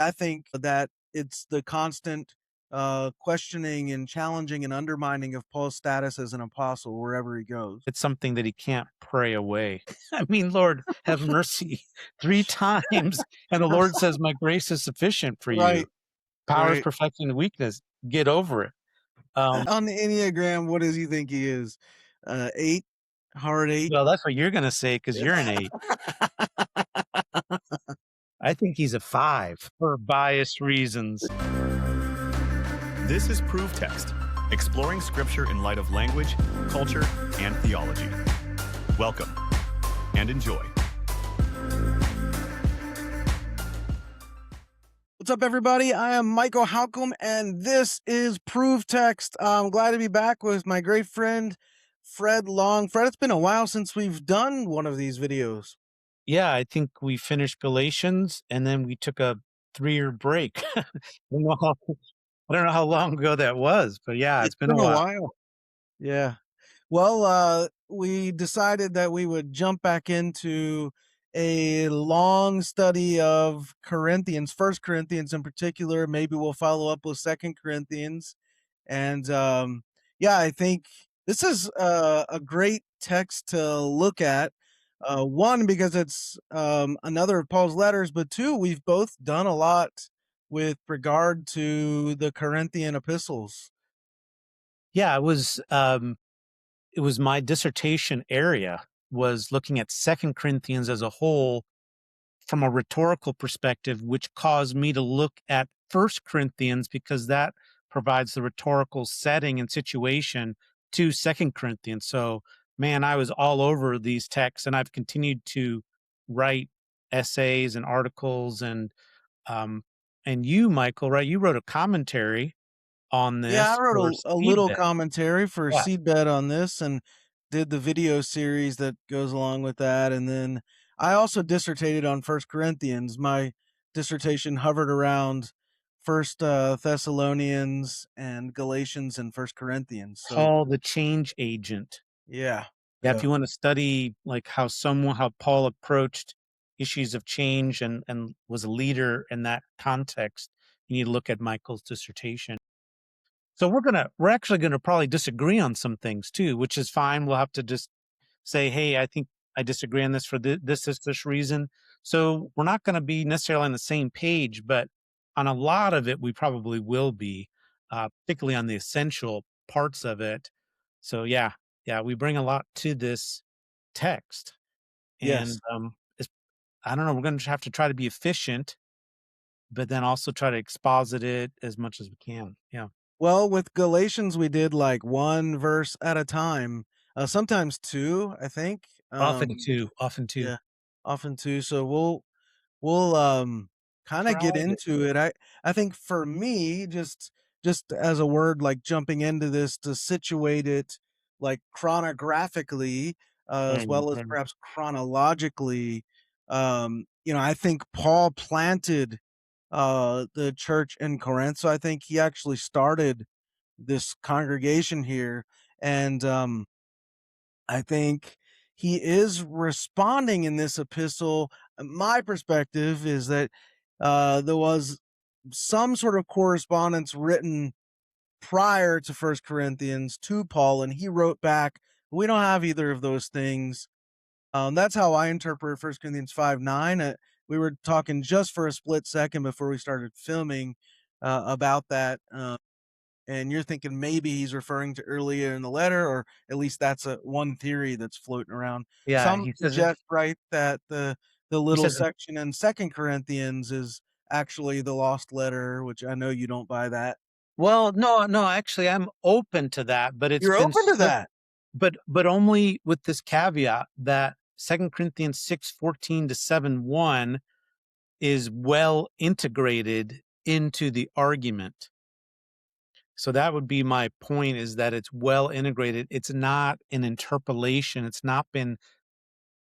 I think that it's the constant questioning and challenging and undermining of Paul's status as an apostle wherever he goes. It's something that he can't pray away. I mean, Lord, have mercy 3 times, and the Lord says, "My grace is sufficient for you. Right, Power is right. perfecting the weakness. Get over it." On the Enneagram, what does he think he is? 8? Hard 8? Well, that's what you're gonna say because 'cause you're an 8. I think he's a 5 for biased reasons. This is ProveText, exploring scripture in light of language, culture, and theology. Welcome and enjoy. What's up, everybody? I am Michael Halcomb, and this is ProveText. I'm glad to be back with my great friend, Fred Long. Fred, it's been a while since we've done one of these videos. Yeah, I think we finished Galatians, and then we took a 3-year break. I don't know how long ago that was, but yeah, it's It's been a been a while. while. Yeah. Well, we decided that we would jump back into a long study of Corinthians, First Corinthians in particular. Maybe we'll follow up with Second Corinthians. And yeah, I think this is a great text to look at. One, because it's another of Paul's letters, but two, we've both done a lot with regard to the Corinthian epistles. Yeah, it was my dissertation area was looking at Second Corinthians as a whole from a rhetorical perspective, which caused me to look at First Corinthians because that provides the rhetorical setting and situation to Second Corinthians. So, man, I was all over these texts, and I've continued to write essays and articles, um, and you, Michael, right? You wrote a commentary on Yeah, I this for wrote a little Seedbed. commentary for Yeah. Seedbed on this and did the video series that goes along with that. And then I also dissertated on First Corinthians. My dissertation hovered around First Thessalonians and Galatians and First Corinthians. So Paul the change agent. yeah, Yeah, if yeah, you want to study like how Paul approached issues of change and was a leader in that context, you need to look at Michael's dissertation. So we're actually gonna probably disagree on some things too, which is fine. We'll have to just say, hey, I think I disagree on this for this reason. So we're not gonna be necessarily on the same page, but on a lot of it, we probably will be, particularly on the essential parts of it. So yeah, we bring a lot to this text, and yes. I don't know. We're going to have to try to be efficient, but then also try to exposit it as much as we can. Yeah, Well, with Galatians, we did like one verse at a time, sometimes two, I think. often too. Yeah, often two. So we'll kind of get Try to. into it. I think for me, just as a word, like jumping into this to situate it like chronographically, as Right, well as right. perhaps chronologically. I think Paul planted the church in Corinth, so I think he actually started this congregation here. And I think he is responding in this epistle. My perspective is that there was some sort of correspondence written prior to First Corinthians to Paul, and he wrote back. We don't have either of those things. That's how I interpret First Corinthians 5:9. We were talking just for a split second before we started filming about that. And you're thinking maybe he's referring to earlier in the letter, or at least that's one theory that's floating around. Yeah, Some suggest, right, that the he little says, section in Second Corinthians is actually the lost letter, which I know you don't buy that. well, no, actually, I'm open to that, but it's You're been open to so, that. but only with this caveat that Second Corinthians 6:14 to 7:1 is well integrated into the argument. So that would be my point, is that it's well integrated. It's not an interpolation. It's not been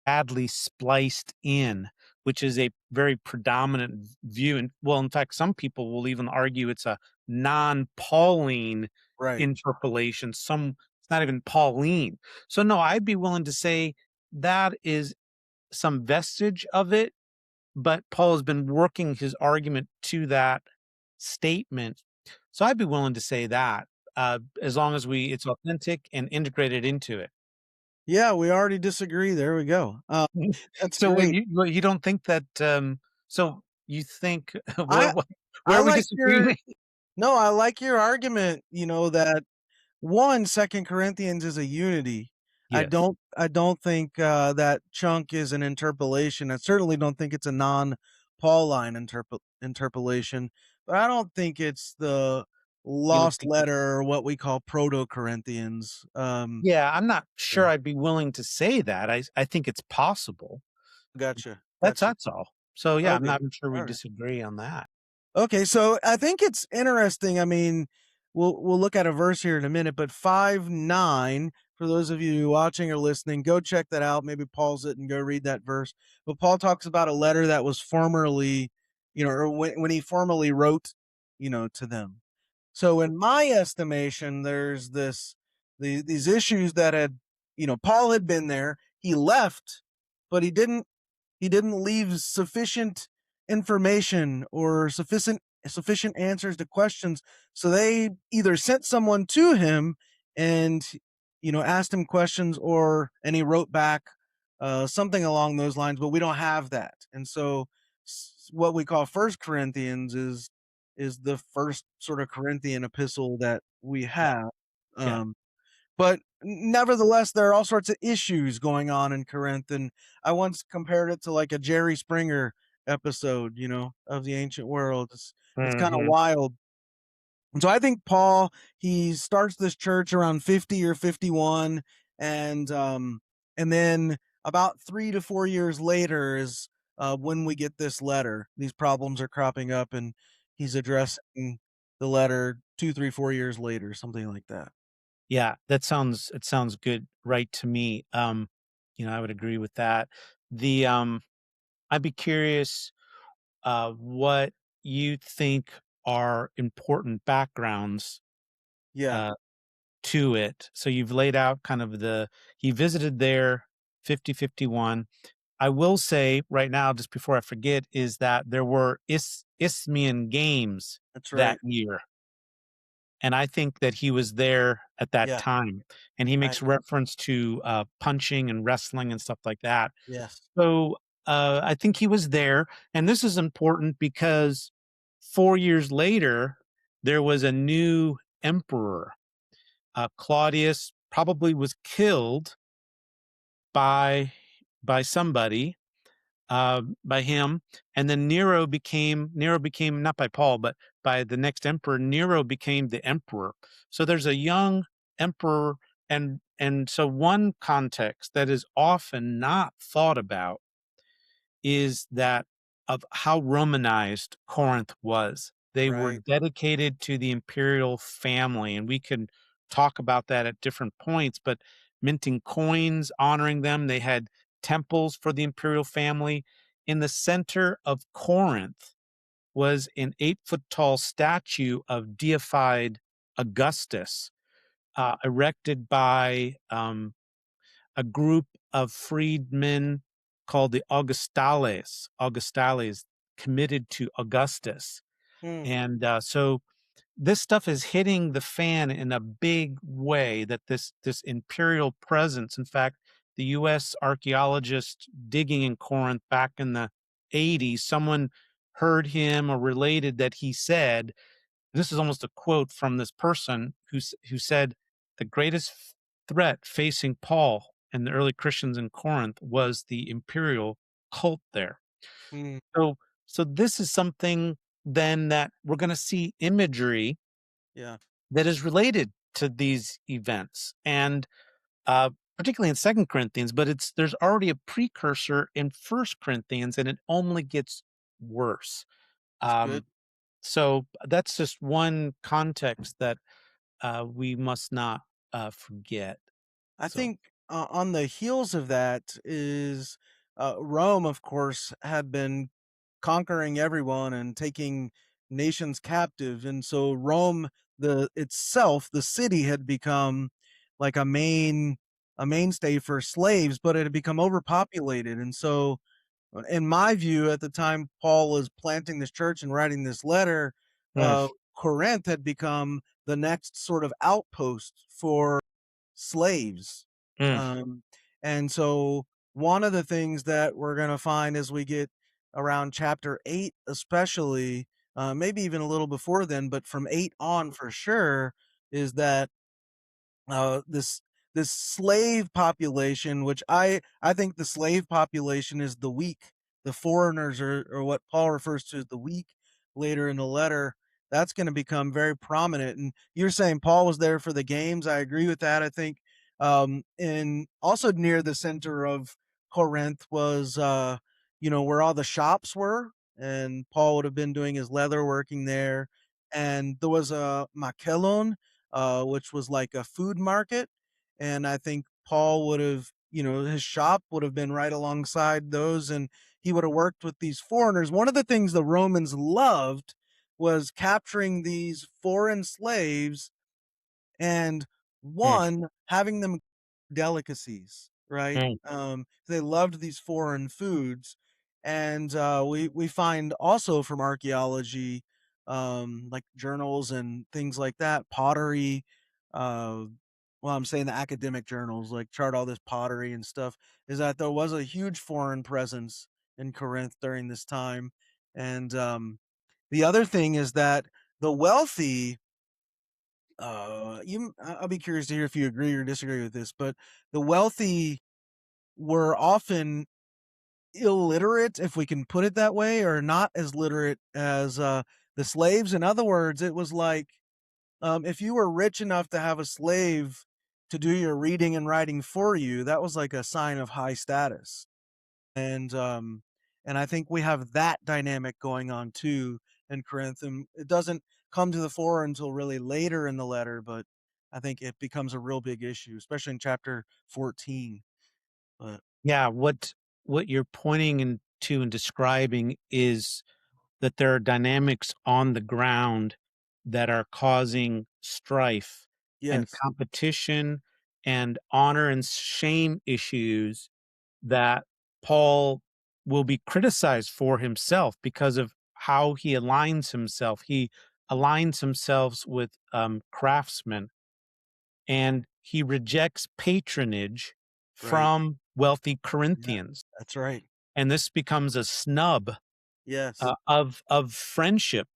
badly spliced in, which is a very predominant view. And well, in fact, some people will even argue it's a non-Pauline Right. interpolation. It's not even Pauline. So no, I'd be willing to say that is some vestige of it, but Paul has been working his argument to that statement. So I'd be willing to say that, as long as it's authentic and integrated into it. Yeah, we already disagree. There we go. That's So great. you don't think that, so you think I where I are we like your disagreeing? no, I like your argument, that one, Second Corinthians is a unity. Yes. I don't think that chunk is an interpolation. I certainly don't think it's a non-Pauline interpolation, but I don't think it's the You don't lost think it letter or what we call Proto Corinthians. Yeah, I'm not Yeah, sure I'd be willing to say that. I think it's possible. gotcha, That's gotcha. that's all. So, yeah, I'm Okay, not sure we all right. disagree on that. Okay, so I think it's interesting. I mean, we'll look at a verse here in a minute, but 5:9, for those of you watching or listening, go check that out. Maybe pause it and go read that verse. But Paul talks about a letter that was formerly, or when he formally wrote, to them. So in my estimation, there's these issues that had, Paul had been there. He left, but he didn't leave sufficient information or sufficient answers to questions. So they either sent someone to him and asked him questions, and he wrote back something along those lines. But we don't have that, and so what we call First Corinthians is the first sort of Corinthian epistle that we Yeah, have. yeah. But nevertheless, there are all sorts of issues going on in Corinth, and I once compared it to like a Jerry Springer episode, of the ancient world. It's kind of Mhm. wild. And so I think Paul, he starts this church around 50 or 51, and then about 3 to 4 years later is when we get this letter. These problems are cropping up, and he's addressing the letter 2, 3, 4 years later, something like that. Yeah, it sounds good, right, to me. I would agree with that. The, I'd be curious, what you think are important backgrounds, Yeah, uh, to it. So you've laid out kind of he visited there 50-51. I will say right now, just before I forget, is that there were Isthmian Games that's that right. year, and I think that he was there at that Yeah. time, and he I makes reference to, punching and wrestling and stuff like that. Yes. So, I think he was there, and this is important because 4 years later, there was a new emperor. Claudius probably was killed by somebody, by him, and then Nero became not by Paul, but by the next emperor. Nero became the emperor. So there's a young emperor, and so one context that is often not thought about is that of how Romanized Corinth was. They were Right. dedicated to the imperial family, and we can talk about that at different points, but minting coins, honoring them, they had temples for the imperial family. In the center of Corinth was an 8-foot tall statue of deified Augustus, erected by a group of freedmen called the Augustales, committed to Augustus. Hmm. And so this stuff is hitting the fan in a big way, that this imperial presence. In fact, the US archaeologist digging in Corinth back in the 80s, someone heard him or related that he said, this is almost a quote from this person who said, the greatest threat facing Paul and the early Christians in Corinth was the imperial cult there. Hmm. So so this is something then that we're going to see imagery Yeah. that is related to these events, and uh, particularly in Second Corinthians, but there's already a precursor in First Corinthians, and it only gets worse. That's good. Um, so that's just one context that we must not forget. I So think on the heels of that is Rome, of course, had been conquering everyone and taking nations captive, and so Rome, the city had become like a mainstay for slaves, but it had become overpopulated, and so In my view, at the time Paul was planting this church and writing this letter, Mm, Corinth had become the next sort of outpost for slaves. mm, Um, and so one of the things that we're going to find as we get around chapter 8, especially, maybe even a little before then, but from 8 on for sure, is that this slave population, which I think the slave population is the weak, the foreigners or what Paul refers to as the weak later in the letter. That's going to become very prominent. And you're saying Paul was there for the games. I agree with that. I think, and also near the center of Corinth was, where all the shops were, and Paul would have been doing his leather working there. And there was a Makelon, which was like a food market. And I think Paul would have, his shop would have been right alongside those, and he would have worked with these foreigners. One of the things the Romans loved was capturing these foreign slaves and mm, one having them delicacies, right? mm. They loved these foreign foods, and we find also from archaeology, like journals and things like that, pottery. Uh, well, I'm saying the academic journals like chart all this pottery and stuff. Is that there was a huge foreign presence in Corinth during this time, and the other thing is that the wealthy, I'll be curious to hear if you agree or disagree with this, but the wealthy were often illiterate, if we can put it that way, or not as literate as the slaves. In other words, it was like, if you were rich enough to have a slave to do your reading and writing for you, that was like a sign of high status. And I think we have that dynamic going on too in Corinth, and it doesn't come to the fore until really later in the letter, but I think it becomes a real big issue, especially in chapter 14. But Yeah, what you're pointing to and describing is that there are dynamics on the ground that are causing strife and yes, competition and honor and shame issues that Paul will be criticized for himself because of how he aligns himself. He aligns himself with craftsmen, and he rejects patronage right. from wealthy Yeah, Corinthians. that's right. And this becomes a snub Yes, of friendship.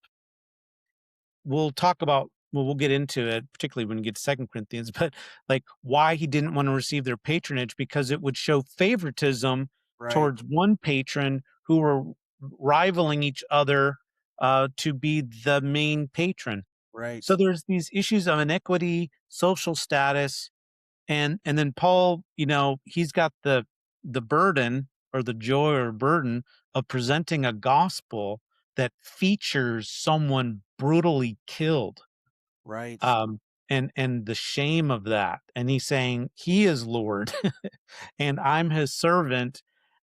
We'll get into it, particularly when we get to Second Corinthians, but like why he didn't want to receive their patronage, because it would show favoritism right, towards one patron who were rivaling each other to be the main patron. So right. there's these issues of inequity, social status, and then Paul, he's got the burden or the joy or burden of presenting a gospel that features someone brutally killed, Right. um and the shame of that, and he's saying he is Lord and I'm his servant.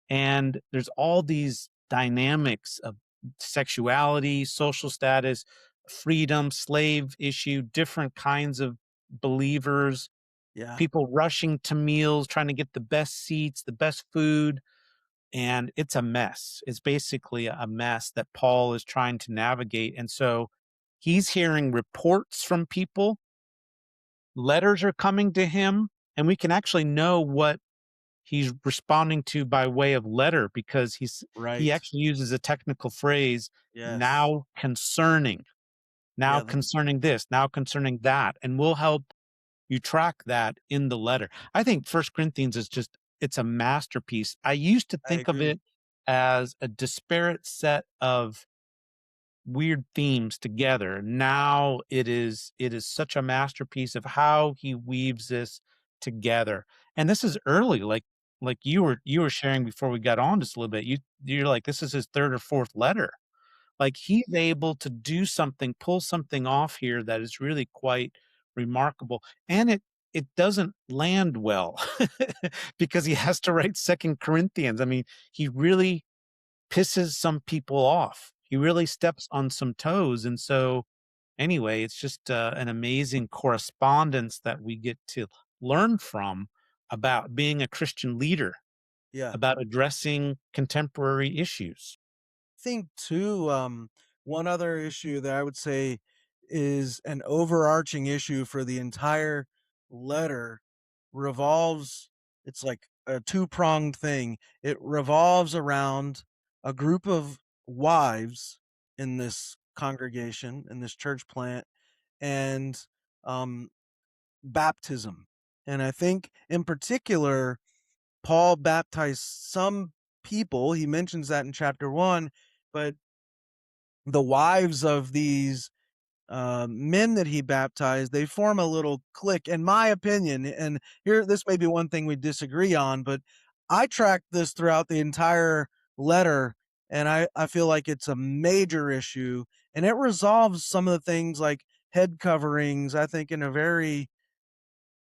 And there's all these dynamics of sexuality, social status, freedom, slave issue, different kinds of believers, Yeah, people rushing to meals, trying to get the best seats, the best food, and it's a mess. It's basically a mess that Paul is trying to navigate. And so he's hearing reports from people, letters are coming to him, and we can actually know what he's responding to by way of letter, because he right. actually uses a technical phrase, Yes. now concerning, now Yeah, concerning this, now concerning that, and we'll help you track that in the letter. I think First Corinthians is just, it's a masterpiece. I used to I think of agree. it as a disparate set of weird themes together. Now it is such a masterpiece of how he weaves this together. And this is early, like you were sharing before we got on just a little bit. You're like, this is his third or fourth letter. Like he's able to do something, pull something off here that is really quite remarkable. And it doesn't land well because he has to write Second Corinthians. I mean, he really pisses some people off. He really steps on some toes. And so anyway, it's just an amazing correspondence that we get to learn from about being a Christian leader. Yeah. about addressing contemporary issues. Think too, one other issue that I would say is an overarching issue for the entire letter revolves, it's like a two-pronged thing. It revolves around a group of wives in this congregation, in this church plant, and um, baptism. And I think in particular, Paul baptized some people. He mentions that in chapter 1, but the wives of these men that he baptized, they form a little clique, in my opinion. And here, this may be one thing we disagree on, but I tracked this throughout the entire letter, and I feel like it's a major issue, and it resolves some of the things like head coverings, I think, in a very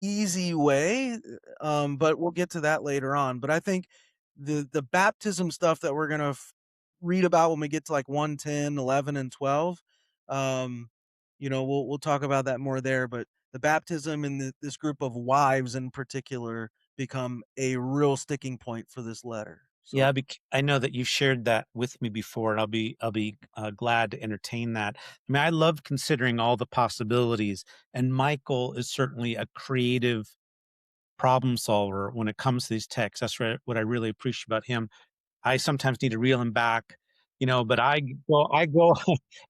easy way, but we'll get to that later on. But I think the baptism stuff that we're gonna read about when we get to like 110, 11, and 12, um, we'll talk about that more there. But the baptism and this group of wives in particular become a real sticking point for this letter. Yeah, So I know that you shared that with me before, and I'll be glad to entertain that. I mean, I love considering all the possibilities, and Michael is certainly a creative problem solver when it comes to these texts. That's what I really appreciate about him. I sometimes need to reel him back, but I go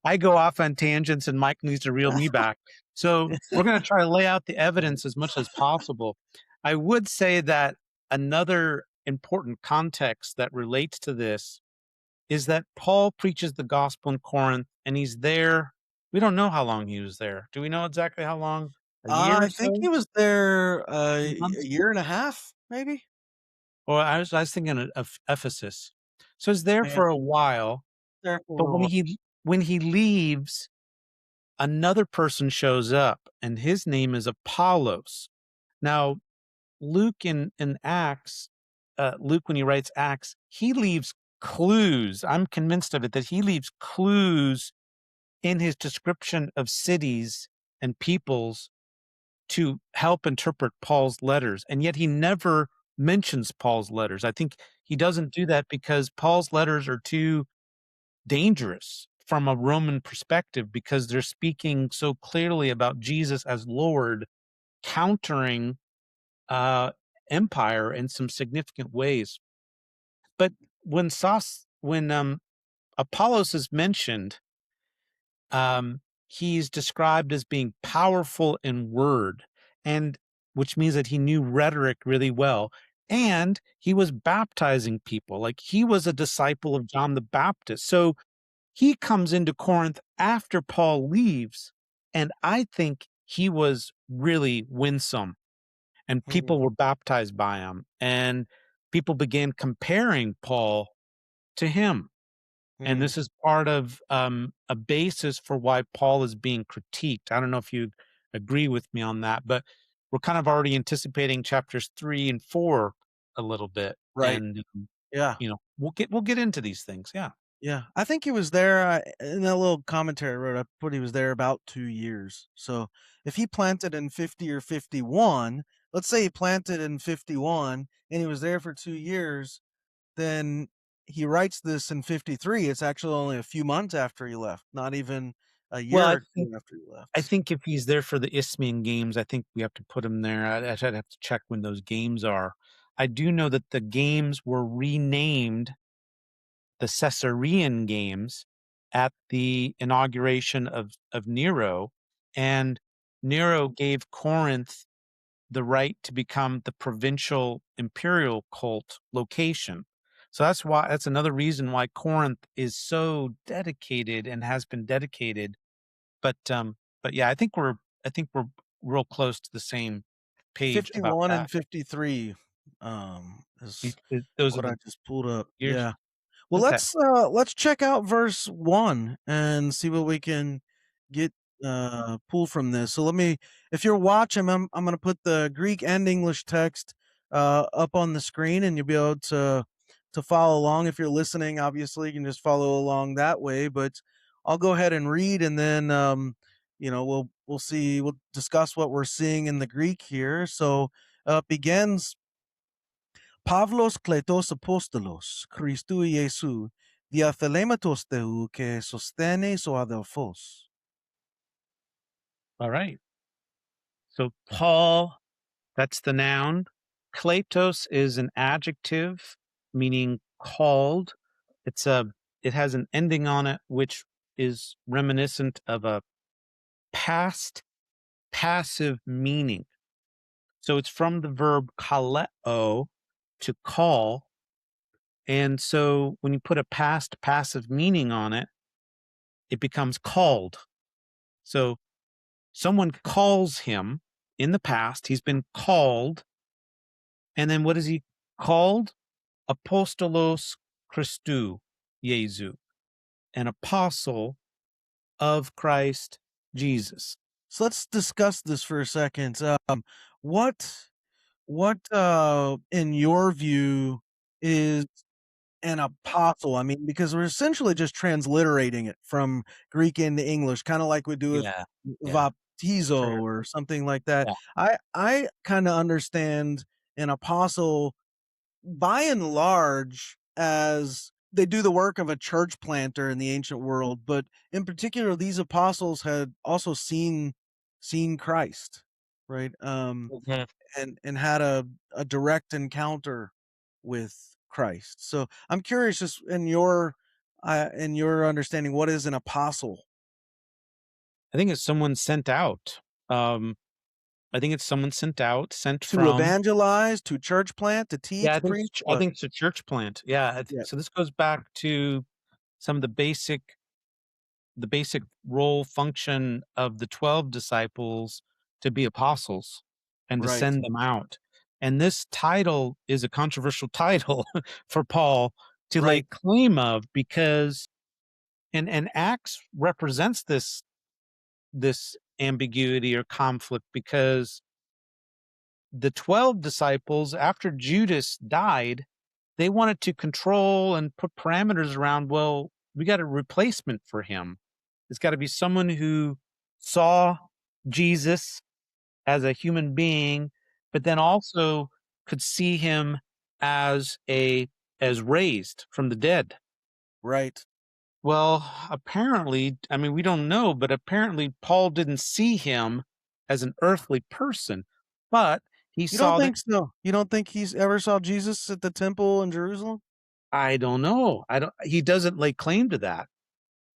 I go off on tangents, and Mike needs to reel me back. So we're going to try to lay out the evidence as much as possible. I would say that another important context that relates to this is that Paul preaches the gospel in Corinth, and he's there. We don't know how long he was there. Do we know exactly how long? A year or I think so? he was there A a month? year and a half, maybe. Or I was thinking of Ephesus. So he's there Yeah, for a while, there for a but little while. when he leaves, another person shows up, and his name is Apollos. Now, Luke in Acts, Luke, when he writes Acts, he leaves clues. I'm convinced of it that he leaves clues in his description of cities and peoples to help interpret Paul's letters. And yet he never mentions Paul's letters. I think he doesn't do that because Paul's letters are too dangerous from a Roman perspective, because they're speaking so clearly about Jesus as Lord, countering uh, empire in some significant ways. But when Apollos is mentioned, he's described as being powerful in word, and which means that he knew rhetoric really well. And he was baptizing people, like he was a disciple of John the Baptist. So he comes into Corinth after Paul leaves, and I think he was really winsome, and Mhm, people were baptized by him, and people began comparing Paul to him. And mhm. this is part of a basis for why Paul is being critiqued. I don't know if you agree with me on that, but we're kind of already anticipating chapters 3 and 4 a little bit, Right. and Yeah. we'll get into these things. Yeah. Yeah, I think he was there, in that little commentary I wrote, I put he was there about 2 years. So, if he planted in 50 or 51, let's say he planted in 51 and he was there for 2 years, then he writes this in 53. It's actually only a few months after he left, not even a Well, year or 2 after he I left. think if he's there for the Isthmian Games, I think we have to put him there. I'd have to check when those games are. I do know that the games were renamed the Caesarean Games at the inauguration of Nero, and Nero gave Corinth the right to become the provincial imperial cult location. So that's another reason why Corinth is so dedicated and has been dedicated. But yeah, I think we're real close to the same page about 51 that. and 53, is Those are what I the just pulled up. years. Yeah. Well, Okay. let's check out verse 1 and see what we can get pull from this. So let me, if you're watching, I'm going to put the Greek and English text up on the screen, and you'll be able to follow along. If you're listening, obviously you can just follow along that way, but I'll go ahead and read, and then we'll discuss what we're seeing in the Greek here. So it begins, Pavlos kletos apostolos, Christou Iesu, diathelematos Theu que Sosthenes o Adelphos. All right. So Paul, that's the noun. Kletos is an adjective meaning called. It has an ending on it which is reminiscent of a past passive meaning. So it's from the verb kaleo, to call. And so when you put a past passive meaning on it, it becomes called. So someone calls him in the past, he's been called. And then what is he called? Apostolos Christou Jesu, an apostle of Christ Jesus. So let's discuss this for a second. What in your view is an apostle? I mean, because we're essentially just transliterating it from Greek into English, kind of like we do with Yeah. baptizo Sure. or something like that. Yeah. I kind of understand an apostle by and large as they do the work of a church planter in the ancient world, but in particular, these apostles had also seen Christ, right? Mhm. And had a direct encounter with Christ. So I'm curious, just in your understanding, what is an apostle? I think it's someone sent out. I think it's someone sent To from. evangelize, to church plant, to Yeah, teach, preach, I what? think it's a church plant. Yeah. Yeah, So this goes back to some of the basic role function of the 12 disciples to be apostles and to right, send them out. And this title is a controversial title for Paul to lay right, claim of, because and Acts represents this ambiguity or conflict, because the 12 disciples, after Judas died, they wanted to control and put parameters around, well, we got a replacement for him. It's got to be someone who saw Jesus as a human being, but then also could see him as as raised from the dead. right. Well, apparently, I mean, we don't know, but apparently Paul didn't see him as an earthly person, but he You don't saw that. think so? You don't think he's ever saw Jesus at the temple in Jerusalem? I don't know. I don't. He doesn't lay claim to that.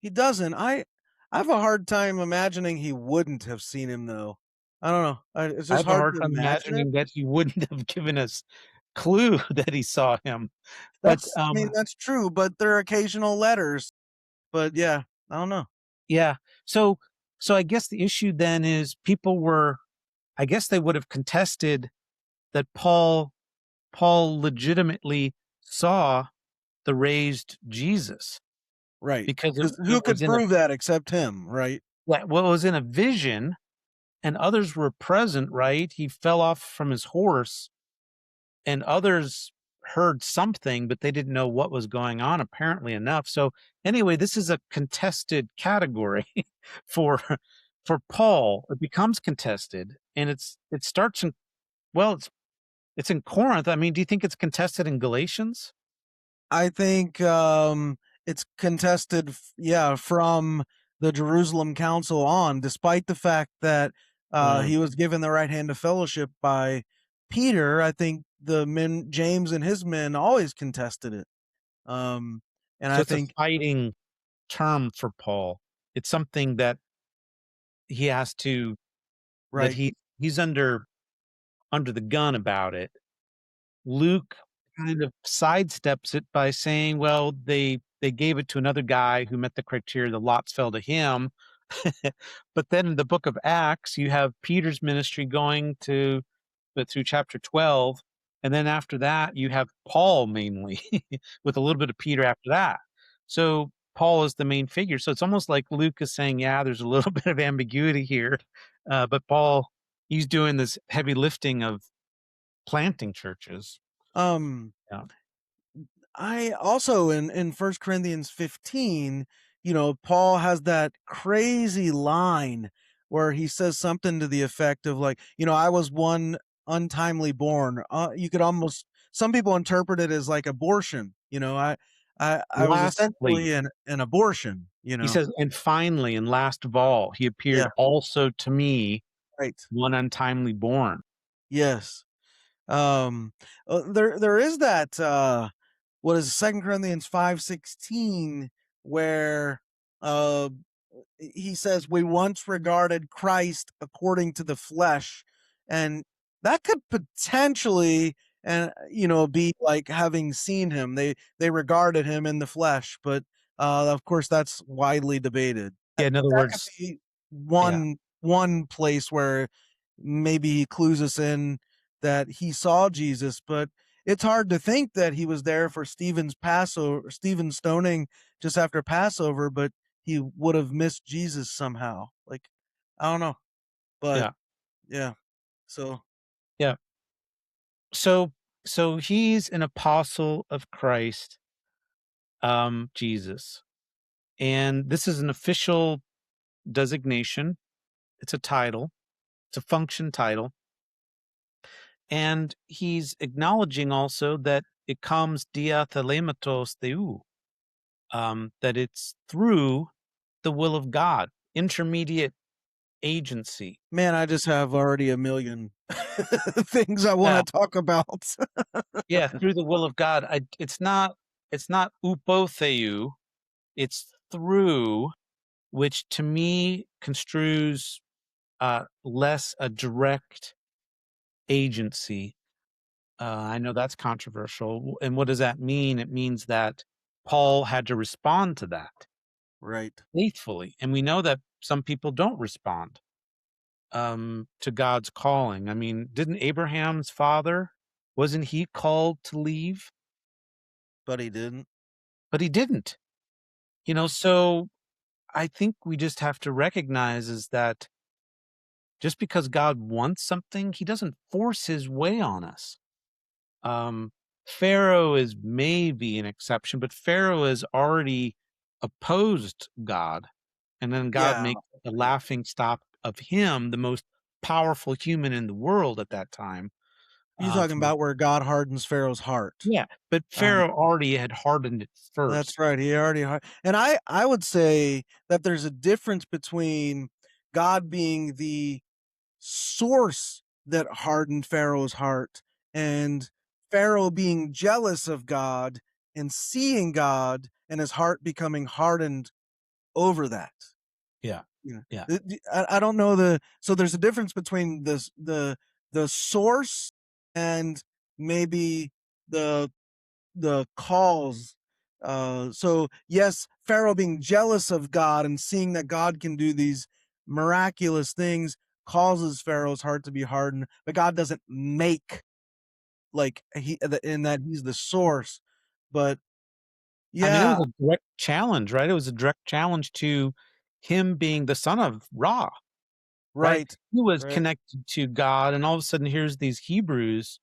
He doesn't. I have a hard time imagining he wouldn't have seen him though. I don't know. It's I just have a hard hard to time imagine it. imagining that he wouldn't have given us clue that he saw him. But I mean, that's true, but there are occasional letters. But yeah, I don't know. yeah. So I guess the issue then is people were, I guess they would have contested that Paul legitimately saw the raised Jesus, Right. because Because it who was could in a, prove that except him, right? well, it was in a vision and others were present, right? He fell off from his horse and others heard something, but they didn't know what was going on, apparently enough. So anyway, this is a contested category for Paul. It becomes contested, and it starts in, well, it's in Corinth. I mean, do you think it's contested in Galatians? I think it's contested, yeah, from the Jerusalem Council on, despite the fact that Mm. he was given the right hand of fellowship by Peter. I think the men, James and his men, always contested it. And So I it's a think, fighting term for Paul. It's something that he has to, that right, he's under the gun about it. Luke kind of sidesteps it by saying, well, they gave it to another guy who met the criteria, the lots fell to him. But then in the book of Acts, you have Peter's ministry going to, but through chapter 12, and then after that you have Paul mainly with a little bit of Peter after that. So Paul is the main figure. So it's almost like Luke is saying, yeah, there's a little bit of ambiguity here, but Paul, he's doing this heavy lifting of planting churches. um, Yeah. I also in First Corinthians 15, Paul has that crazy line where he says something to the effect of like, I was one untimely born. You could almost some people interpret it as like abortion. I was Lastly, essentially an abortion. he says, and finally, and last of all, he appeared Yeah, also to me, right. one untimely born. Yes. Um, there is that. What is 2 Corinthians 5:16, where uh he says we once regarded Christ according to the flesh, and that could potentially, and be like having seen him. They regarded him in the flesh, but of course that's widely debated. Yeah, in other That could words, be yeah, one place where maybe he clues us in that he saw Jesus, but it's hard to think that he was there for Stephen's stoning just after Passover, but he would have missed Jesus somehow. Like, I don't know, but yeah, yeah. So yeah. So he's an apostle of Christ, Jesus. And this is an official designation. It's a title. It's a function title. And he's acknowledging also that it comes dia thelematos theou, that it's through the will of God, intermediate agency. man, I just have already a million things I Yeah, want to talk about. yeah, through the will of God. It's not upotheu, it's through, which to me construes less a direct agency. I know that's controversial. And what does that mean? It means that Paul had to respond to that Right. faithfully. And we know that some people don't respond to God's calling. I mean, didn't Abraham's father, wasn't he called to leave? But he didn't. But he didn't. So I think we just have to recognize is that just because God wants something, he doesn't force his way on us. Um, Pharaoh is maybe an exception, but Pharaoh has already opposed God. And then God Yeah. makes a laughing stock of him, the most powerful human in the world at that time. You talking From about where God hardens Pharaoh's heart? Yeah, but Um, Pharaoh already had hardened it That's first. right. He already and I would say that there's a difference between God being the source that hardened Pharaoh's heart and Pharaoh being jealous of God and seeing God and his heart becoming hardened over that. Yeah, You know, yeah. I don't know so there's a difference between the source and maybe the the calls. So yes, Pharaoh being jealous of God and seeing that God can do these miraculous things causes Pharaoh's heart to be hardened, but God doesn't make like in that he's the source. But I mean, it yeah, was a direct challenge, right? It was a direct challenge to him being the son of Ra, right? right, He was right, connected to God, and all of a sudden, here's these Hebrews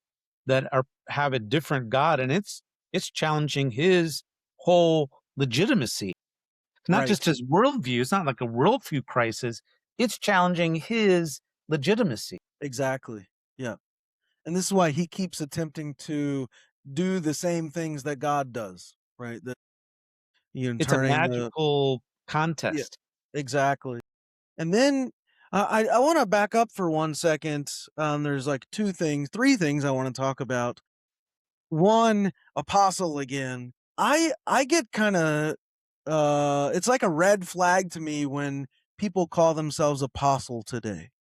that have a different God, and it's challenging his whole legitimacy, not right, just his worldview. It's not like a worldview crisis. It's challenging his legitimacy. exactly. Yeah. And this is why he keeps attempting to do the same things that God does, right? It's a Turning the magical yeah, contest. exactly. And then I want to back up for 1 second. There's like three things I want to talk about. One, apostle again. I get kind of it's like a red flag to me when people call themselves apostle today.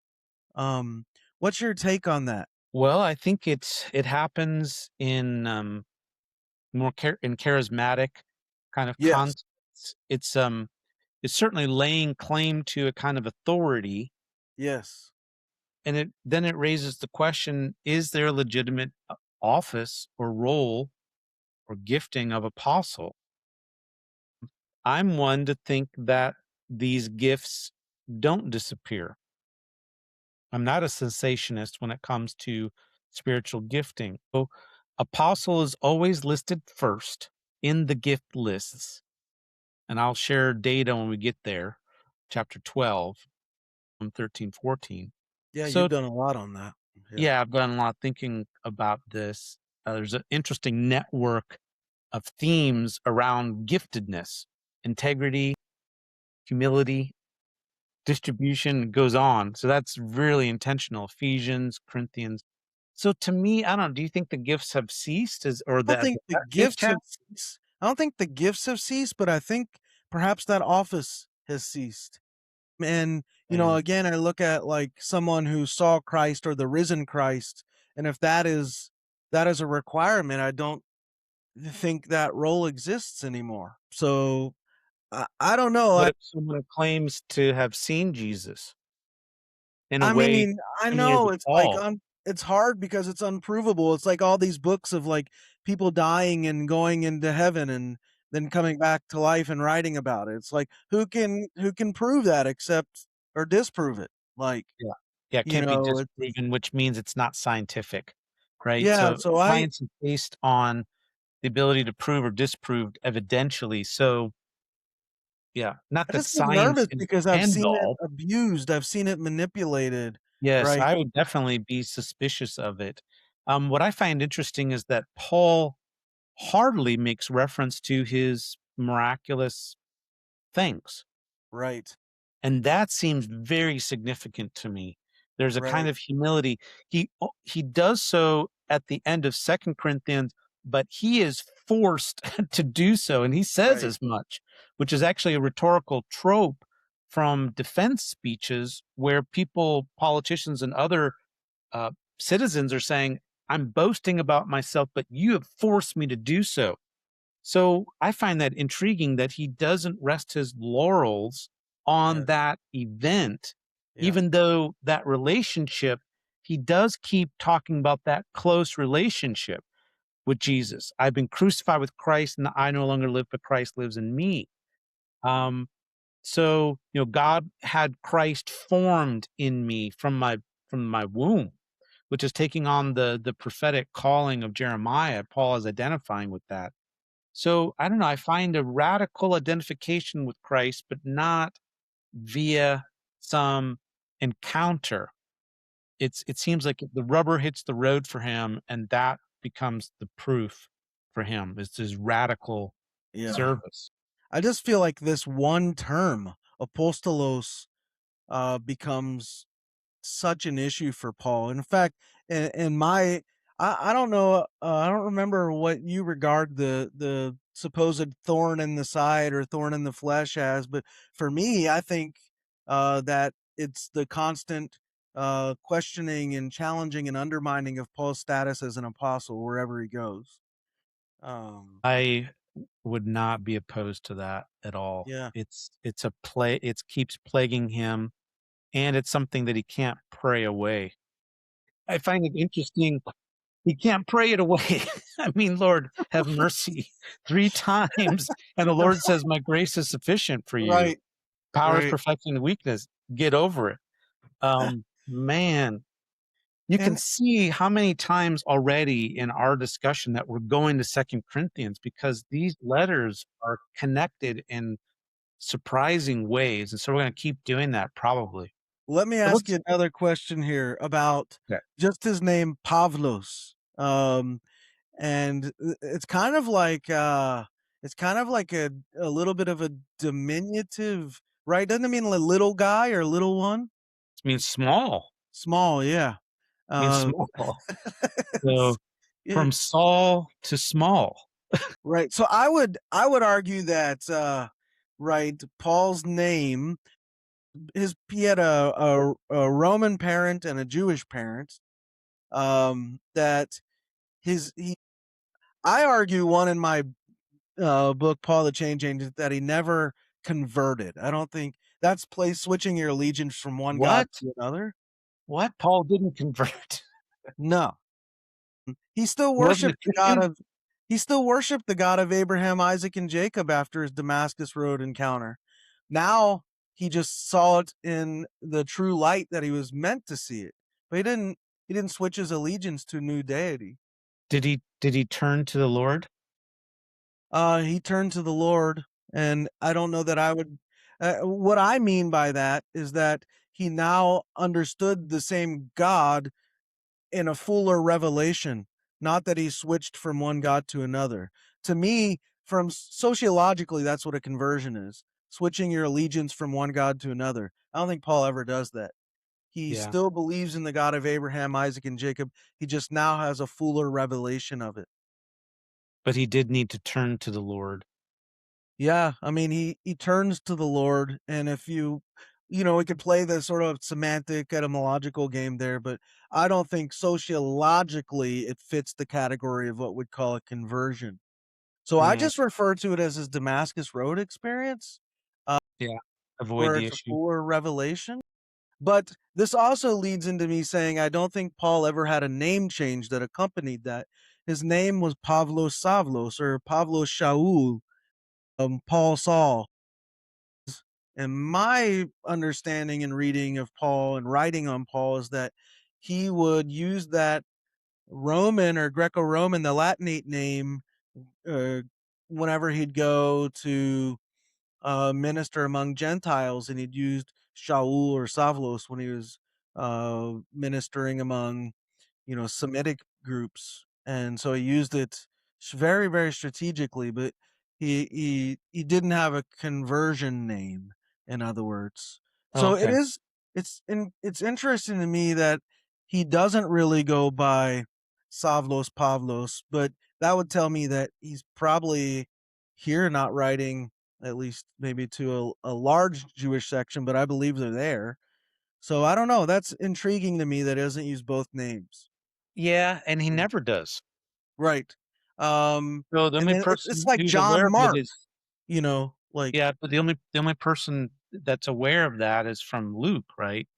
What's your take on that? Well, I think it happens in in charismatic kind of Yes. contexts. It's certainly laying claim to a kind of authority, Yes. and it raises the question: is there a legitimate office or role or gifting of apostle? I'm one to think that these gifts don't disappear. I'm not a cessationist when it comes to spiritual gifting. So, apostle is always listed first in the gift lists. And I'll share data when we get there, chapter 12, from 13, 14. Yeah, you've So, done a lot on that. Yeah. yeah, I've done a lot of thinking about this. there's an interesting network of themes around giftedness, integrity, humility, distribution goes on. So that's really intentional. Ephesians, Corinthians. So to me, I don't know. Do you think the gifts have ceased, or I don't that think the gift gifts have? have ceased. I don't think the gifts have ceased, but I think perhaps that office has ceased. And, Yeah. again, I look at like someone who saw Christ or the risen Christ, and if that is a requirement, I don't think that role exists anymore. So I don't know. What if someone claims to have seen Jesus in a I way mean, I similar know to it's like Paul? it's hard because it's unprovable. It's like all these books of like people dying and going into heaven and then coming back to life and writing about it. It's like who can prove that except or disprove it? Like, Yeah. Yeah, it can't be it, disproven, which means it's not scientific, right? yeah, So so I science is based on the ability to prove or disprove evidentially. So yeah, not I that just get science nervous is because the I've end seen it all. abused. I've seen it manipulated, Yes, right? I would definitely be suspicious of it. What I find interesting is that Paul hardly makes reference to his miraculous things. Right. And that seems very significant to me. There's a kind Right. of humility. He does so at the end of Second Corinthians, but he is forced to do so, and he says Right. as much, which is actually a rhetorical trope from defense speeches where people, politicians, and other uh, citizens are saying, "I'm boasting about myself, but you have forced me to do so." So I find that intriguing that he doesn't rest his laurels on Yes. that event, Yeah. even though that relationship, he does keep talking about that close relationship with Jesus. I've been crucified with Christ, and I no longer live, but Christ lives in me. Um, so God had Christ formed in me from my womb, which is taking on the prophetic calling of Jeremiah. Paul is identifying with that. So I don't know. I find a radical identification with Christ, but not via some encounter. It seems like the rubber hits the road for him, and that becomes the proof for him. It's his radical Yeah. service. I just feel like this one term, apostolos, becomes such an issue for Paul. In fact, in my, I don't know, I don't remember what you regard the supposed thorn in the side or thorn in the flesh as, but for me, I think that it's the constant questioning and challenging and undermining of Paul's status as an apostle wherever he goes. Um, I would not be opposed to that at all. yeah, It's a play. It keeps plaguing him, and it's something that he can't pray away. I find it interesting. He can't pray it away. I mean, Lord, have mercy 3 times, and the Lord says, "My grace is sufficient for you. right, Power is right, perfecting the weakness. Get over it." Man, you can and see how many times already in our discussion that we're going to Second Corinthians because these letters are connected in surprising ways, and so we're gonna keep doing that probably. let me So ask let's you another question here about Okay. just his name, Pavlos. And it's kind of like a little bit of a diminutive, right? Doesn't it mean a little guy or little one? It means small. Small, yeah. It means Uh, small. it's- So, yeah, from Saul to small. right. So I would argue that right, Paul's name, he had a Roman parent and a Jewish parent. That his he I argue one in my book, Paul the Change Agent, that he never converted. I don't think that's switching your allegiance from one God What? to another. What? Paul didn't convert. No, he still He wasn't a worshipped the God Christian? of he still worshipped the God of Abraham, Isaac, and Jacob after his Damascus Road encounter. Now he just saw it in the true light that he was meant to see it, but he didn't switch his allegiance to a new deity. Did he turn to the Lord? He turned to the Lord, and I don't know that I would. What I mean by that is that he now understood the same God in a fuller revelation. not that he switched from one God to another. To me, from sociologically, that's what a conversion is, switching your allegiance from one God to another. I don't think Paul ever does that. He Yeah. still believes in the God of Abraham, Isaac, and Jacob. He just now has a fuller revelation of it. But he did need to turn to the Lord. Yeah, I mean, he turns to the Lord, and if we could play the sort of semantic etymological game there, but I don't think sociologically it fits the category of what we'd call a conversion. So I Mm, just refer to it as his Damascus Road experience, yeah. Avoid where the it's a issue. fuller revelation. But this also leads into me saying I don't think Paul ever had a name change that accompanied that. His name was Pavlos Savlos or Pavlos Shaul, Paul Saul. And my understanding and reading of Paul and writing on Paul is that he would use that Roman or Greco-Roman, the Latinate name, uh, whenever he'd go to minister among Gentiles, and he'd used Shaul or Savlos when he was ministering among Semitic groups, and so he used it very, very strategically. But he didn't have a conversion name, in other words. So Okay. it's interesting to me that he doesn't really go by Savlos Pavlos, but that would tell me that he's probably here not writing, at least maybe to a large Jewish section, but I believe they're there. So I don't know. That's intriguing to me that he doesn't use both names. Yeah, and he Mm. never does. Right. So the And only then it's person like who's John aware of it Mark, is like yeah, but the only person that's aware of that is from Luke, right?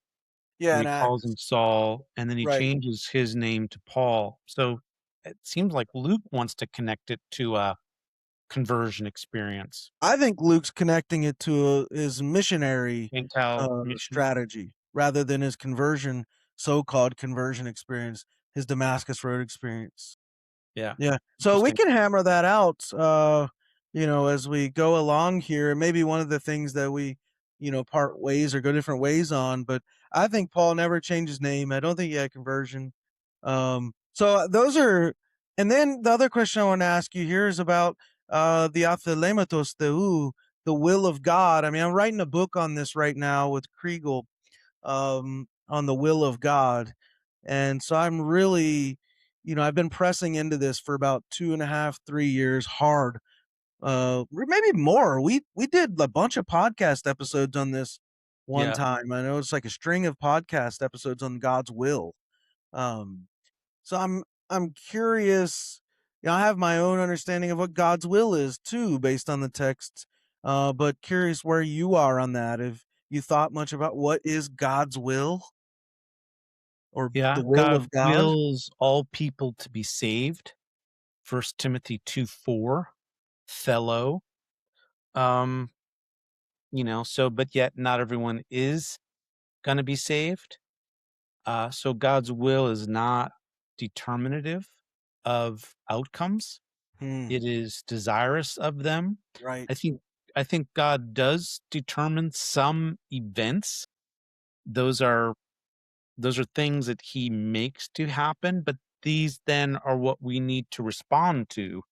yeah, When in he calls him Acts. Saul, and then he Right. changes his name to Paul. So it seems like Luke wants to connect it to a conversion experience, I think Luke's connecting it to his missionary Gentile mission. strategy rather than his conversion, so-called conversion experience, his Damascus Road experience. Yeah, Yeah. So we interesting. can hammer that out, as we go along here. Maybe one of the things that we, part ways or go different ways on. But I think Paul never changed his name. I don't think he had conversion. So those are, and then the other question I want to ask you here is about the athelematos theou, the will of God. I mean, I'm writing a book on this right now with Kriegel, on the will of God. And so I'm really, I've been pressing into this for about 2.5, 3 years hard. Or maybe more. We did a bunch of podcast episodes on this one Yeah, time. I know it's like a string of podcast episodes on God's will. Um, so I'm curious. I have my own understanding of what God's will is too, based on the text. But curious where you are on that. If you thought much about what is God's will or yeah. the will God of God? wills all people to be saved. First Timothy 2:4, fellow. Um, so but yet not everyone is gonna be saved. So God's will is not determinative of outcomes. Hmm. It is desirous of them. I Right. think I think God does determine some events. Those are those are things that he makes to happen, but these then are what we need to respond to.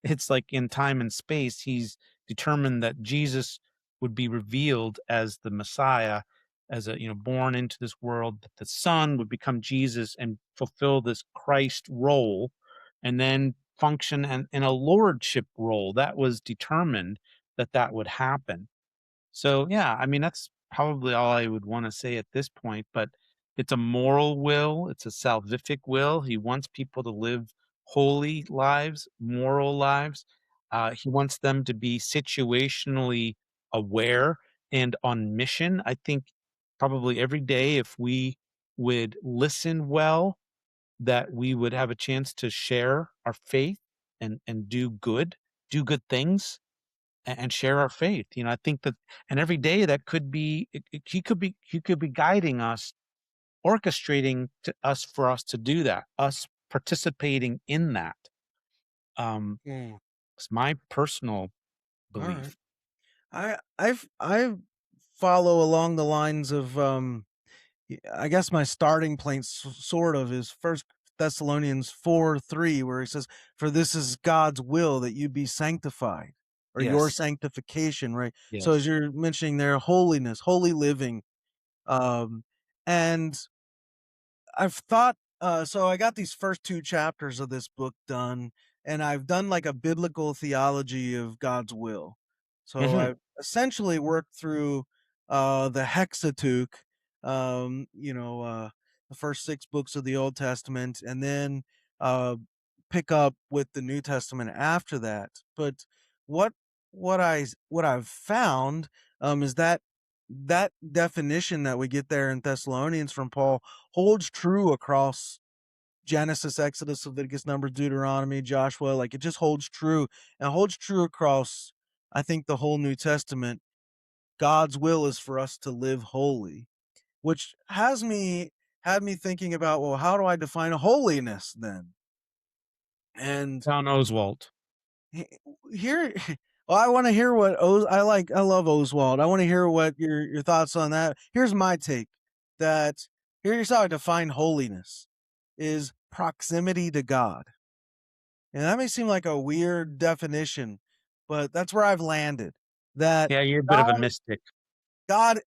It's like in time and space, he's determined that Jesus would be revealed as the Messiah, as born into this world, that the Son would become Jesus and fulfill this Christ role, and then function in a lordship role. That was determined that that would happen. So, yeah, I mean, that's probably all I would want to say at this point, but it's a moral will, it's a salvific will. He wants people to live holy lives, moral lives. He wants them to be situationally aware and on mission. I think probably every day, if we would listen well, that we would have a chance to share our faith and do good things and share our faith. I think that, and every day that could be, he could be guiding us, orchestrating to us for us to do that, us participating in that. Um, Hmm. it's my personal All right. belief. I follow along the lines of I guess my starting point sort of is First Thessalonians 4:3, where he says, "For this is God's will that you be sanctified," or your Yes. sanctification, right? So as Yes. you're mentioning there, holiness, holy living, and I've thought so I got these first 2 chapters of this book done, and I've done like a biblical theology of God's will. So Hmm. I've essentially worked through the Hexateuch, the first 6 books of the Old Testament, and then uh pick up with the New Testament after that. But what what I've found is that that definition that we get there in Thessalonians from Paul holds true across Genesis, Exodus, Leviticus, Numbers, Deuteronomy, Joshua. Like, it just holds true, and holds true across, I think, the whole New Testament. God's will is for us to live holy, which had me thinking about, well, how do I define holiness then? And John Oswald. he- here, well, I want to hear what I love Oswald. I want to hear what your thoughts on that. Here's my take. That Here's how I define holiness: is proximity to God. And that may seem like a weird definition, but that's where I've landed. That Yeah, you're a bit of a God mystic. God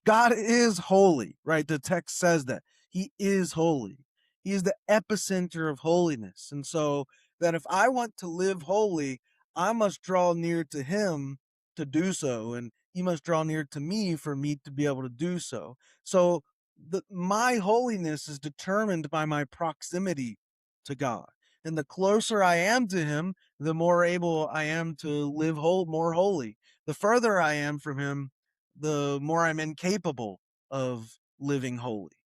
God is holy, right? The text says that. He is holy. He is the epicenter of holiness. And so that if I want to live holy, I must draw near to him to do so, and he must draw near to me for me to be able to do so. So my holiness is determined by my proximity to God. And the closer I am to him, the more able I am to live more holy. The further I am from him, the more I'm incapable of living holy.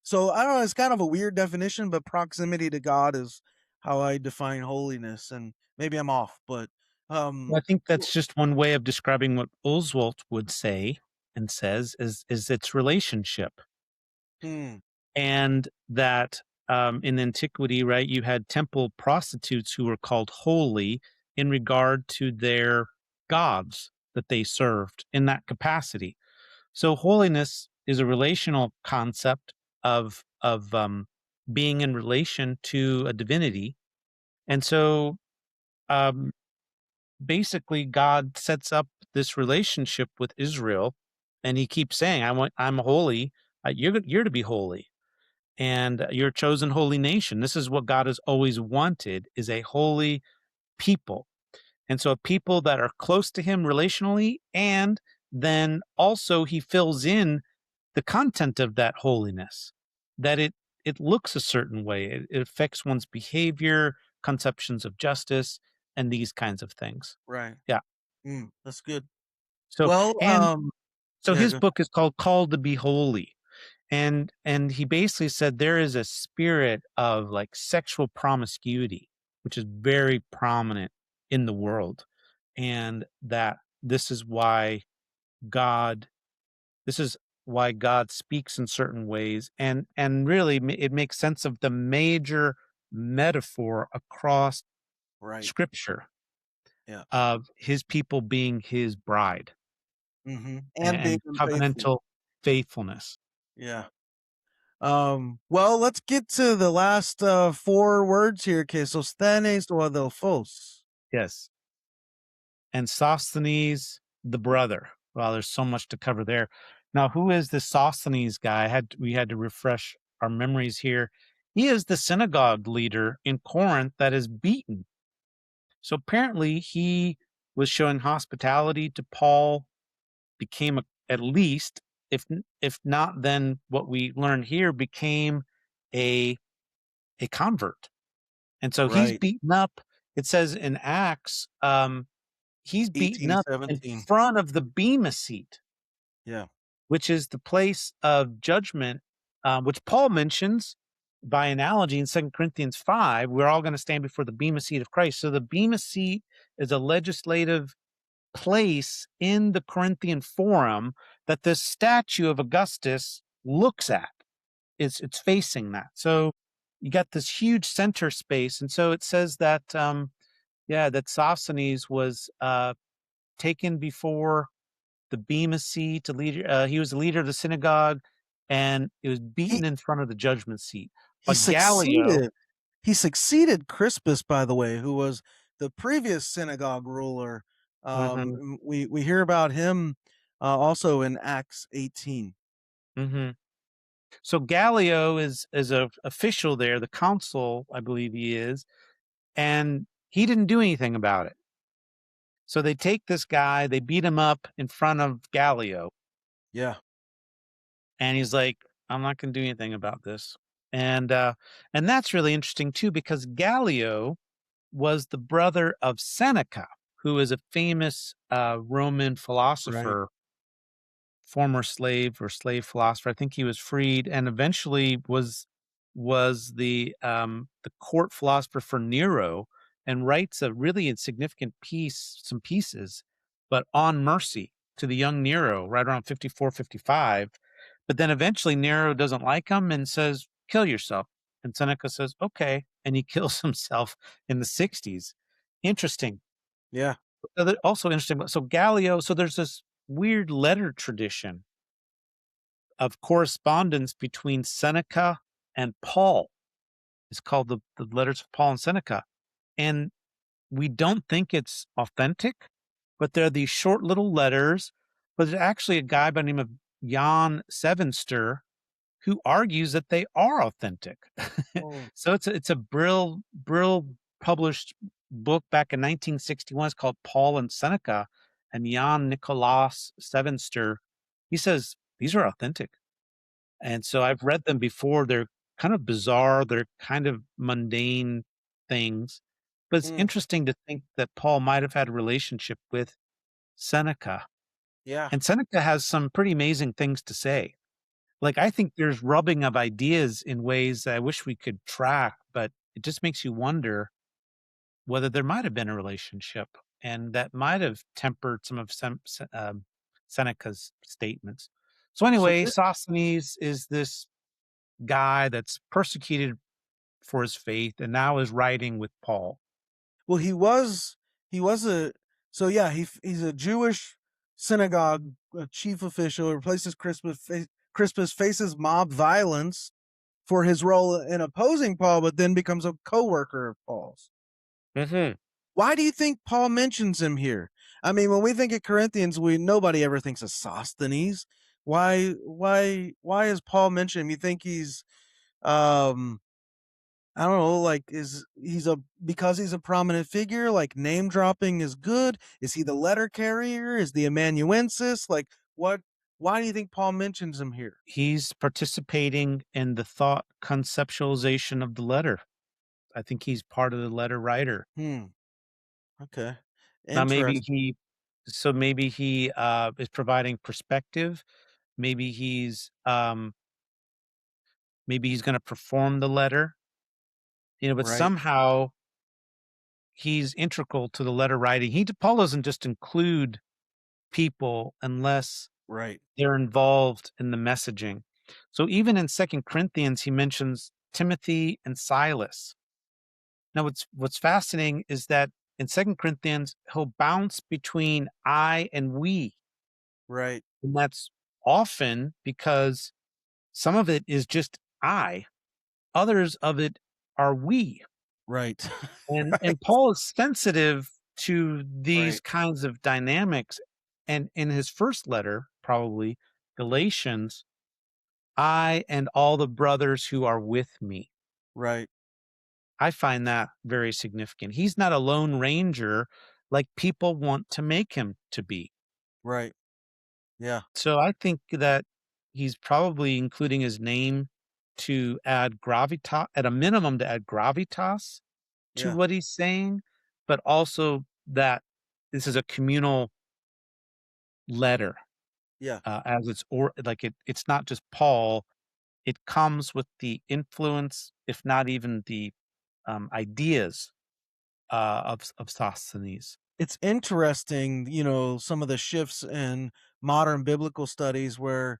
So I don't know, it's kind of a weird definition, but proximity to God is how I define holiness, and maybe I'm off, but Well, I um think that's just one way of describing what Oswald would say and says is its relationship. hmm, And that in antiquity, right, you had temple prostitutes who were called holy in regard to their gods that they served in that capacity. So holiness is a relational concept of being in relation to a divinity. And so um, basically God sets up this relationship with Israel, and he keeps saying, I'm holy, you're to be holy, and you're a chosen holy nation. This is what God has always wanted, is a holy people. And so a people that are close to him relationally, and then also he fills in the content of that holiness, that it looks a certain way. It affects one's behavior, conceptions of justice, and these kinds of things. right. Yeah. That's good. So Well, and so yeah, his go. book is called Called to Be Holy. And he basically said there is a spirit of like sexual promiscuity, which is very prominent in the world. And that God this is why God speaks in certain ways, and really it makes sense of the major metaphor across Right. scripture Yeah. of his people being his bride And being and unfaithful. covenantal faithfulness. Yeah. Well, let's get to the last 4 words here. Okay, so Sosthenes or Adelphos. Yes. And Sosthenes, the brother. Wow, there's so much to cover there. Now, who is this Sosthenes guy? We had to refresh our memories here. He is the synagogue leader in Corinth that is beaten. So apparently he was showing hospitality to Paul, became at least, if not, then what we learn here became a a convert. And so he's Right. beaten up. It says in Acts, he's beaten up in 18:17. front of the bēma seat, Yeah. which is the place of judgment, which Paul mentions by analogy in 2 Corinthians 5. We're all going to stand before the bēma seat of Christ. So the bēma seat is a legislative place in the Corinthian forum that the statue of Augustus looks at. It's facing that. So you got this huge center space. And so it says that, that Sosthenes was taken before the bēma seat to lead. He was the leader of the synagogue, and it was He beaten in front of the judgment seat. he But Gallio, succeeded. He succeeded Crispus, by the way, who was the previous synagogue ruler. mhm, We hear about him also in Acts 18. mhm. So Gallio is a official there, the consul, I believe he is, and he didn't do anything about it. So they take this guy, they beat him up in front of Gallio, Yeah, and he's like, "I'm not going to do anything about this." And that's really interesting too, because Gallio was the brother of Seneca, who is a famous Roman right. philosopher, former slave or slave philosopher. I think he was freed and eventually was the court philosopher for Nero, and writes a really insignificant piece, some pieces, but on mercy to the young Nero right around 54, 55. But then eventually Nero doesn't like him and says, "Kill yourself." And Seneca says, "Okay." And he kills himself in the 60s. Interesting. Yeah, Also interesting. So Gallio, so there's this weird letter tradition of correspondence between Seneca and Paul. It's called the letters of Paul and Seneca. And we don't think it's authentic, but they're these short little letters. But there's actually a guy by the name of Jan Sevenster who argues that they are authentic. oh, So it's a Brill published book back in 1961. It's called Paul and Seneca, and Jan Nicolaas Sevenster, he says these are authentic. And so I've read them before. They're kind of bizarre. They're kind of mundane things, but it's mm, interesting to think that Paul might have had a relationship with Seneca, yeah. and Seneca has some pretty amazing things to say. Like, I think there's rubbing of ideas in ways that I wish we could track, but it just makes you wonder whether there might have been a relationship, and that might have tempered some of Seneca's statements. So So anyway, Sosthenes is this guy that's persecuted for his faith and now is writing with Paul. well, he was a so yeah, he's a Jewish synagogue chief official. Replaces Crispus. Crispus faces mob violence for his role in opposing Paul, but then becomes a co-worker of Paul's. Mhm. Why do you think Paul mentions him here? I mean, when we think of Corinthians, we nobody ever thinks of Sosthenes. Why is Paul mentioned him? You think he's um I don't know, like is he's a because he's a prominent figure, like name dropping is good? Is he the letter carrier? Is the amanuensis? Like what why do you think Paul mentions him here? He's participating in the thought conceptualization of the letter. I think he's part of the letter writer. Hmm. Okay. Now Interesting. maybe he is providing perspective. Maybe he's going to perform the letter, but Right. somehow he's integral to the letter writing. Paul doesn't just include people unless Right. they're involved in the messaging. So even in Second Corinthians, he mentions Timothy and Silas. Now, what's fascinating is that in Second Corinthians, he'll bounce between I and we, Right. and that's often because some of it is just I, others of it are we. Right. And Right. Paul is sensitive to these Right. kinds of dynamics. And in his first letter, probably Galatians, I and all the brothers who are with me. Right. I find that very significant. He's not a lone ranger like people want to make him to be. Right. Yeah. So I think that he's probably including his name to add gravitas, at a minimum, to add gravitas to Yeah. what he's saying, but also that this is a communal letter, Yeah. as it's not just Paul. It comes with the influence, if not even the ideas of Sosthenes. It's interesting, some of the shifts in modern biblical studies where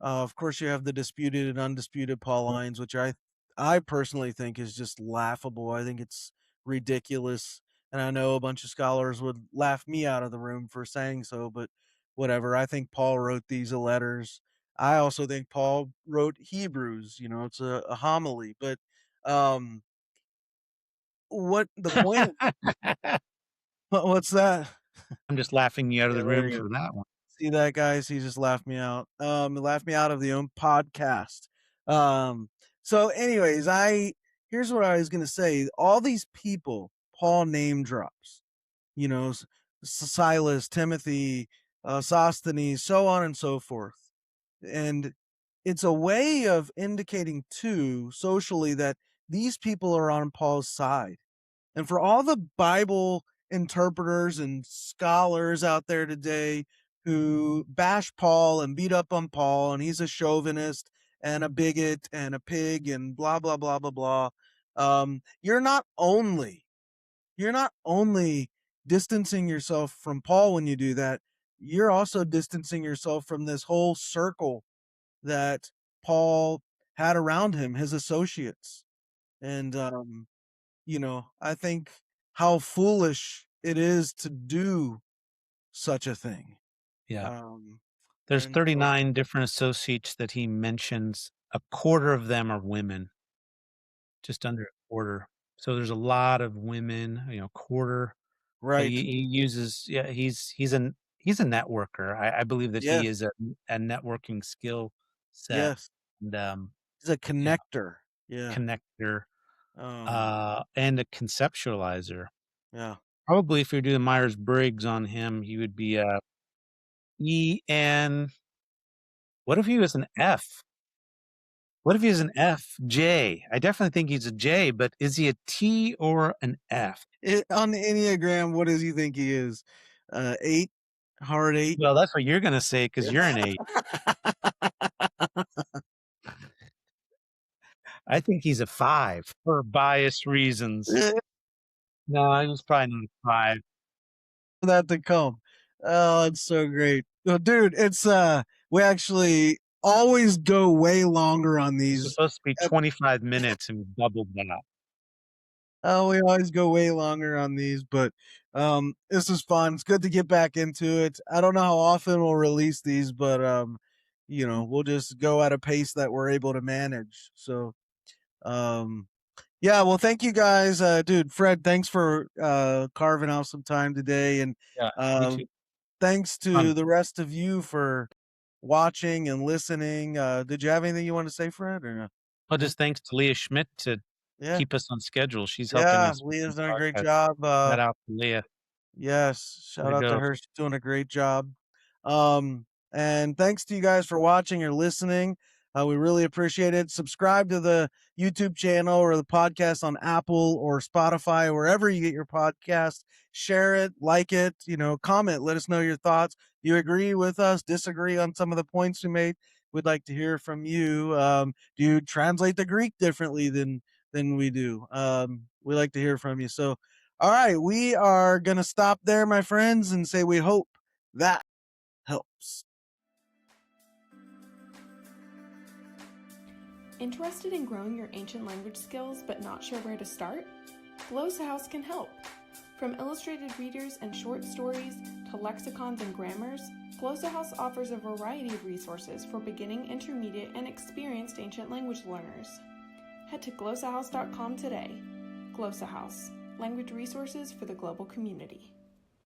of course, you have the disputed and undisputed Paulines, which I personally think is just laughable. I think it's ridiculous, and I know a bunch of scholars would laugh me out of the room for saying so, but whatever. I think Paul wrote these letters. I also think Paul wrote Hebrews. You know, it's a homily. But um, what the point? What's that? I'm just laughing you out of Yeah, the there room you go. for that one. See that, guys? He just laughed me out. He laughed me out of the own podcast. So anyways, here's what I was gonna say. All these people Paul name drops, you know, Silas, Timothy, Sosthenes, so on and so forth. And it's a way of indicating too socially that these people are on Paul's side. And for all the Bible interpreters and scholars out there today who bash Paul and beat up on Paul, and he's a chauvinist and a bigot and a pig and blah blah blah blah blah, you're not only distancing yourself from Paul when you do that, you're also distancing yourself from this whole circle that Paul had around him, his associates. And I think how foolish it is to do such a thing. Yeah. Um, There's and so, 39 different associates that he mentions. A quarter of them are women, just under a quarter. So there's a lot of women, quarter. But right. he uses, yeah, he's a networker. I believe that he Yes. is a networking skill set Yes. and He's a yeah, connector. Yeah. connector Um, and a conceptualizer. yeah. Probably if you're doing Myers Briggs on him, he would be a EN. What if he was an F? What if he's an F? J. I definitely think he's a J, but is he a T or an F? On the Enneagram, what does he think he is? 8? Hard 8? Well, that's what you're gonna say because you're an 8. I think he's a 5 for biased reasons. No, he was probably not a 5. That to come. Oh, it's so great. Well, dude, it's we actually always go way longer on It's these. supposed to be 25 minutes, and we doubled that. Oh, we always go way longer on these, but this is fun. It's good to get back into it. I don't know how often we'll release these, but we'll just go at a pace that we're able to manage. So um yeah, well, thank you guys. Dude, Fred, thanks for carving out some time today, and Yeah, you too. thanks to Fun. the rest of you for watching and listening. Did you have anything you want to say, Fred, or no? Well, No? just thanks to Leah Schmidt to Yeah. keep us on schedule. She's helping Yeah, us with Leah's these done a great podcasts. job. Shout out to Leah. Yes, Way shout to out to go. her. She's doing a great job. And thanks to you guys for watching or listening. We really appreciate it. Subscribe to the YouTube channel or the podcast on Apple or Spotify, wherever you get your podcast. Share it, like it, comment, let us know your thoughts. You agree with us, disagree on some of the points we made? We'd like to hear from you. Do you translate the Greek differently than we do? We like to hear from you. So all right, we are going to stop there, my friends, and say we hope that helps. Interested in growing your ancient language skills but not sure where to start? GlossaHouse can help. From illustrated readers and short stories to lexicons and grammars, GlossaHouse offers a variety of resources for beginning, intermediate, and experienced ancient language learners. Head to glossahouse.com today. GlossaHouse, language resources for the global community.